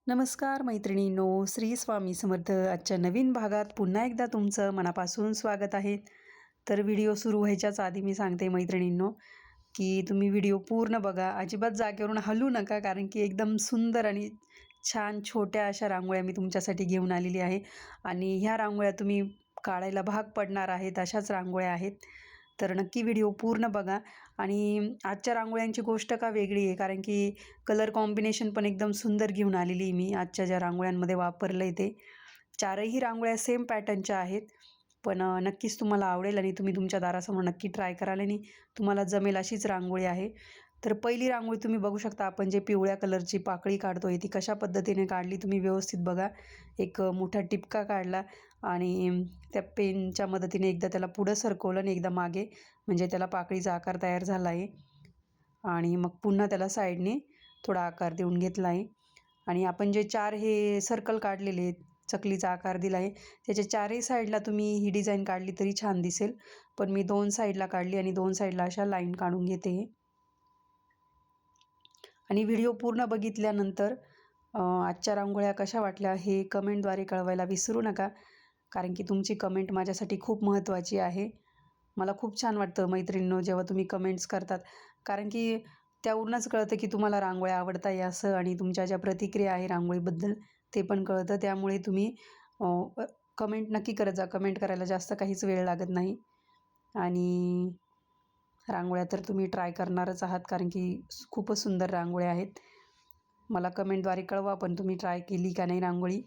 नमस्कार मैत्रिणींनो, श्री स्वामी समर्थ. आजच्या नवीन भागात पुन्हा एकदा तुमचं मनापासून स्वागत आहे. तर व्हिडिओ सुरू व्हायच्याच आधी मी सांगते मैत्रिणींनो, की तुम्ही व्हिडिओ पूर्ण बघा. अजिबात जागेवरून हलू नका, कारण की एकदम सुंदर आणि छान छोट्या अशा रांगोळ्या मी तुमच्यासाठी घेऊन आलेली आहे. आणि ह्या रांगोळ्या तुम्ही काढायला भाग पडणार आहेत, अशाच रांगोळ्या आहेत. तर नक्की व्हिडिओ पूर्ण बघा. आणि आजच्या रांगोळ्यांची गोष्ट का वेगळी आहे, कारण की कलर कॉम्बिनेशन पण एकदम सुंदर घेऊन आलेली मी आजच्या ज्या रांगोळ्यांमध्ये वापरलं आहे ते. चारही रांगोळ्या सेम पॅटर्नच्या आहेत, पण नक्कीच तुम्हाला आवडेल आणि तुम्ही तुमच्या दारासमोर नक्की ट्राय कराल आणि तुम्हाला जमेल अशीच रांगोळी आहे. तर पहिली रांगोळी तुम्ही बघू शकता, आपण जे पिवळ्या कलरची पाकळी काढतोय ती कशा पद्धतीने काढली तुम्ही व्यवस्थित बघा. एक मोठा टिपका काढला आणि त्या पेनच्या मदतीने एकदा त्याला पुढं सरकवलं आणि एकदा मागे, म्हणजे त्याला पाकळीचा आकार तयार झाला आहे. आणि मग पुन्हा त्याला साईडने थोडा आकार देऊन घेतला आहे. आणि आपण जे चार हे सर्कल काढलेले आहेत, चकलीचा आकार दिला आहे, त्याच्या चारही साईडला तुम्ही ही डिझाईन काढली तरी छान दिसेल. पण मी 2 साईडला काढली आणि 2 साईडला अशा लाईन काढून घेते. आणि व्हिडिओ पूर्ण बघितल्यानंतर आजच्या रांगोळ्या कशा वाटल्या हे कमेंटद्वारे कळवायला विसरू नका, कारण की तुमची कमेंट माझ्यासाठी खूप महत्त्वाची आहे. मला खूप छान वाटतं मैत्रिणींनो जेव्हा तुम्ही कमेंट्स करतात, कारण की त्यावरूनच कळतं की तुम्हाला रांगोळ्या आवडत आहे असं, आणि तुमच्या ज्या प्रतिक्रिया आहे रांगोळीबद्दल ते पण कळतं. त्यामुळे तुम्ही कमेंट नक्की करत जा. कमेंट करायला जास्त काहीच वेळ लागत नाही. आणि रांगोळ्या तर तुम्ही ट्राय करणारच आहात, कारण की खूपच सुंदर रांगोळ्या आहेत. मला कमेंटद्वारे कळवा पण तुम्ही ट्राय केली का नाही रांगोळी.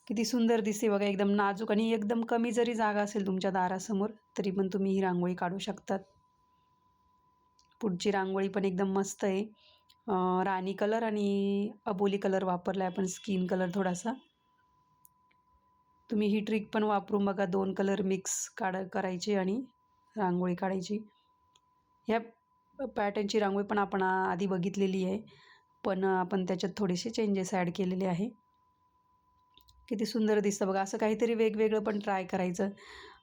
किती सुंदर दिसते बघा, एकदम नाजूक. आणि एकदम कमी जरी जागा असेल तुमच्या दारासमोर तरी पण तुम्ही ही रांगोळी काढू शकतात. पुढची रांगोळी पण एकदम मस्त आहे. राणी कलर आणि अबोली कलर वापरला आहे आपण, स्किन कलर थोडासा. तुम्ही ही ट्रिक पण वापरून बघा, 2 कलर मिक्स करायचे आणि रांगोळी काढायची. ह्या पॅटर्नची रांगोळी पण आपण आधी बघितलेली आहे, पण आपण त्याच्यात थोडेसे चेंजेस ॲड केलेले आहे. किती सुंदर दिसतं बघा. असं काहीतरी वेगवेगळं पण ट्राय करायचं.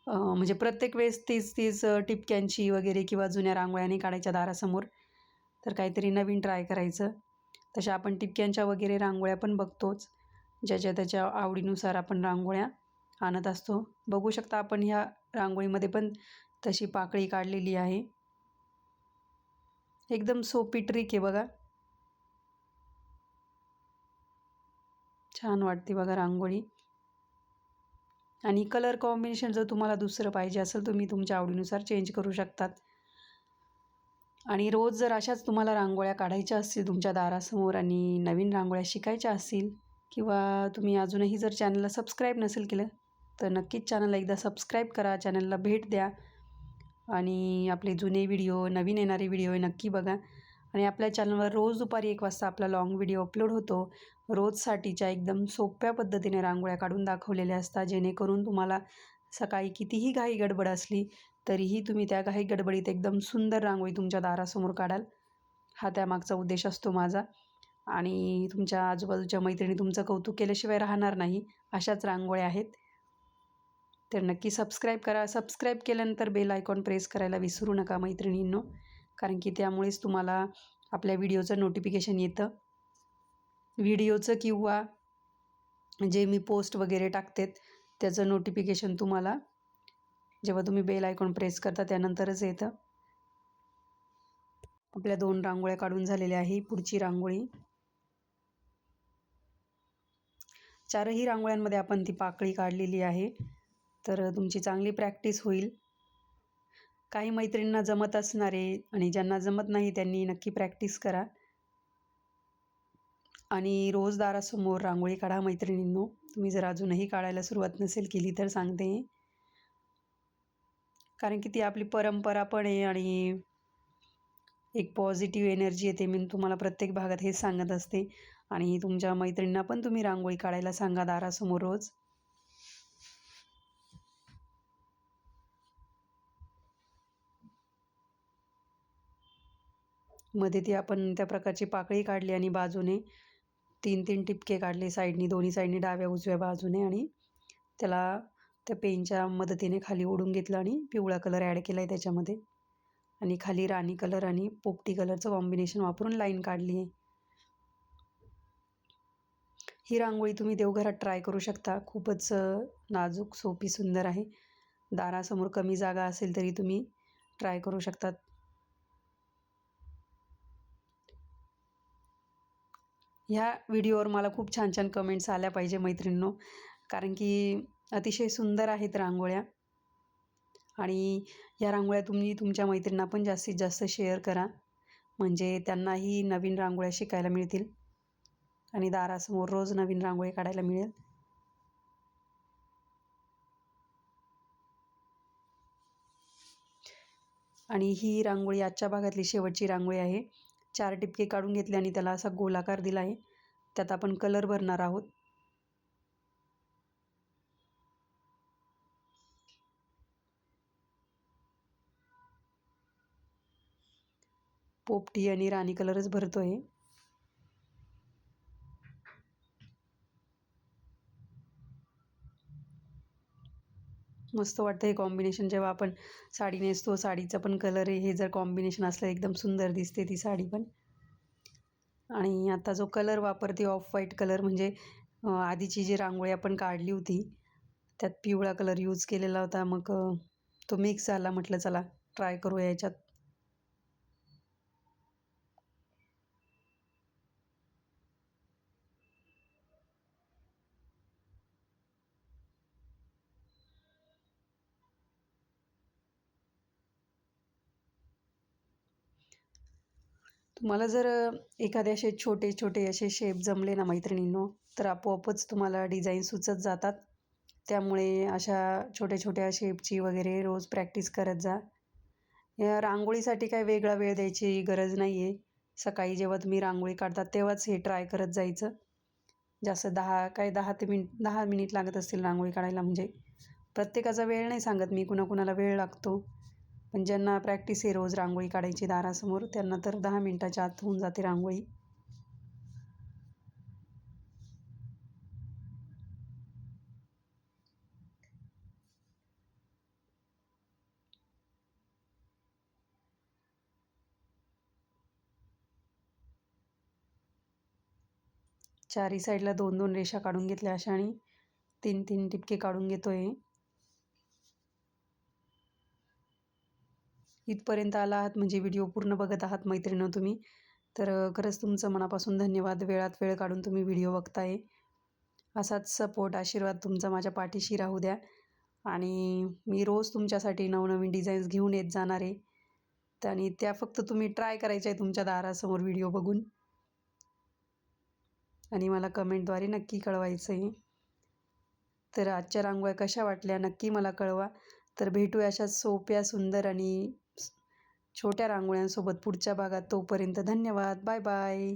म्हणजे प्रत्येक वेळेस तीच तीच टिपक्यांची वगैरे किंवा जुन्या रांगोळ्या काढायच्या दारासमोर, तर काहीतरी नवीन ट्राय करायचं. तशा आपण टिपक्यांच्या वगैरे रांगोळ्या पण बघतोच, ज्याच्या त्याच्या आवडीनुसार आपण रांगोळ्या आणत असतो. बघू शकता आपण ह्या रांगोळीमध्ये पण तशी पाकळी काढलेली आहे. एकदम सोपी ट्रिक आहे बघा. छान वाटते बघा रांगोळी. आणि कलर कॉम्बिनेशन जर तुम्हाला दुसरं पाहिजे असेल तुम्ही तुमच्या आवडीनुसार चेंज करू शकतात. आणि रोज जर अशाच तुम्हाला रांगोळ्या काढायच्या असतील तुमच्या दारासमोर आणि नवीन रांगोळ्या शिकायच्या असतील, किंवा तुम्ही अजूनही जर चॅनलला सबस्क्राईब नसेल केलं तर नक्कीच चॅनलला एकदा सबस्क्राईब करा, चॅनलला भेट द्या. आणि आपले जुने व्हिडिओ, नवीन येणारे व्हिडिओ नक्की बघा. आणि आपल्या चॅनलवर रोज दुपारी 1 वाजता आपला लाँग व्हिडिओ अपलोड होतो. रोजसाठीच्या एकदम सोप्या पद्धतीने रांगोळ्या काढून दाखवलेल्या असतात, जेणेकरून तुम्हाला सकाळी कितीही घाई गडबड असली तरीही तुम्ही त्या घाई गडबडीत एकदम सुंदर रांगोळी तुमच्या दारासमोर काढाल. हा त्यामागचा उद्देश असतो माझा. आणि तुमच्या आजूबाजूच्या मैत्रिणी तुमचं कौतुक केल्याशिवाय राहणार नाही, अशाच रांगोळ्या आहेत. तर नक्की सबस्क्राईब करा. सबस्क्राईब केल्यानंतर बेल आयकॉन प्रेस करायला विसरू नका मैत्रिणींनो, कारण की त्यामुळेच तुम्हाला आपल्या व्हिडिओचं नोटिफिकेशन येतं. व्हिडिओचं किंवा जे मी पोस्ट वगैरे टाकते त्याचं नोटिफिकेशन तुम्हाला जेव्हा तुम्ही बेल आयकॉन प्रेस करता त्यानंतरच येतं. आपल्या 2 रांगोळ्या काढून झालेल्या आहे. पुढची रांगोळी. चारही रांगोळ्यांमध्ये आपण ती पाकळी काढलेली आहे, तर तुमची चांगली प्रॅक्टिस होईल. काही मैत्रिणींना जमत असणार आहे आणि ज्यांना जमत नाही त्यांनी नक्की प्रॅक्टिस करा. आणि रोज दारासमोर रांगोळी काढा मैत्रिणींनो. तुम्ही जर अजूनही काढायला सुरुवात नसेल केली तर सांगते, कारण की ती आपली परंपरा पण आहे आणि एक पॉझिटिव्ह एनर्जी येते. मी तुम्हाला प्रत्येक भागात हेच सांगत असते. आणि तुमच्या मैत्रिणींना पण तुम्ही रांगोळी काढायला सांगा दारासमोर रोज. मध्ये ती आपण त्या प्रकारची पाकळी काढली आणि बाजूने 3-3 टिपके काढले साईडनी, दोन्ही साईडनी, डाव्या उजव्या बाजूने. आणि त्याला त्या पेनच्या मदतीने खाली ओढून घेतलं आणि पिवळा कलर ॲड केला आहे त्याच्यामध्ये. आणि खाली राणी कलर आणि पोपटी कलरचं कॉम्बिनेशन वापरून लाईन काढली आहे. ही रांगोळी तुम्ही देवघरात ट्राय करू शकता. खूपच नाजूक, सोपी, सुंदर आहे. दारासमोर कमी जागा असेल तरी तुम्ही ट्राय करू शकतात. ह्या व्हिडिओवर मला खूप छान छान कमेंट्स आल्या पाहिजे मैत्रिणींनो, कारण की अतिशय सुंदर आहेत रांगोळ्या. आणि ह्या रांगोळ्या तुम्ही तुमच्या मैत्रिणींना पण जास्तीत जास्त शेअर करा, म्हणजे त्यांनाही नवीन रांगोळ्या शिकायला मिळतील आणि दारासमोर रोज नवीन रांगोळी काढायला मिळेल. आणि ही रांगोळी आजच्या भागातली शेवटची रांगोळी आहे. 4 टिपके काढून घेतले आणि त्याला असा गोलाकार दिला आहे. त्यात आपण कलर भरणार आहोत. पोपटी आणि राणी कलरच भरतोय. मस्त वाटतं हे कॉम्बिनेशन. जेव्हा आपण साडी नेसतो, साडीचा पण कलर हे जर कॉम्बिनेशन असलं एकदम सुंदर दिसते ती साडी पण. आणि आता जो कलर वापरते ऑफ व्हाईट कलर, म्हणजे आधीची जी रांगोळी आपण काढली होती त्यात पिवळा कलर यूज केलेला होता. मग तो मिक्स झाला. म्हटलं चला ट्राय करूया याच्यात. तुम्हाला जर एखादे असे छोटे छोटे असे शेप जमले ना मैत्रिणींनो, तर आपोआपच तुम्हाला डिझाईन सुचत जातात. त्यामुळे अशा छोट्या छोट्या शेपची वगैरे रोज प्रॅक्टिस करत जा. या रांगोळीसाठी काय वेगळा वेळ द्यायची गरज नाही आहे. सकाळी जेव्हा तुम्ही रांगोळी काढता तेव्हाच हे ट्राय करत जायचं. जास्त 10 मिनिट लागत असतील रांगोळी काढायला. म्हणजे प्रत्येकाचा वेळ नाही सांगत मी, कुणाकुणाला वेळ लागतो. पण ज्यांना प्रॅक्टिस आहे रोज रांगोळी काढायची दारासमोर, त्यांना तर 10 मिनिटाच्या आत होऊन जाते रांगोळी. चारी साईडला 2-2 रेषा काढून घेतल्या अशा आणि 3-3 टिपके काढून घेतोय. इथपर्यंत आला आहात म्हणजे व्हिडिओ पूर्ण बघत आहात मैत्रिणींनो तुम्ही, तर खरंच तुमचं मनापासून धन्यवाद. वेळात वेळ काढून तुम्ही व्हिडिओ बघताय. असाच सपोर्ट, आशीर्वाद तुमचा माझ्या पाठीशी राहू द्या. आणि मी रोज तुमच्यासाठी नवनवीन डिझाईन्स घेऊन येत जाणार आहे. आणि त्या फक्त तुम्ही ट्राय करायच्या आहे तुमच्या दारासमोर व्हिडिओ बघून, आणि मला कमेंटद्वारे नक्की कळवायचं आहे. तर आजच्या रांगोळ्या कशा वाटल्या नक्की मला कळवा. तर भेटूया अशा सोप्या, सुंदर आणि छोट्या रांगोळ्यांसोबत पुढच्या भागात. तोपर्यंत धन्यवाद. Bye bye.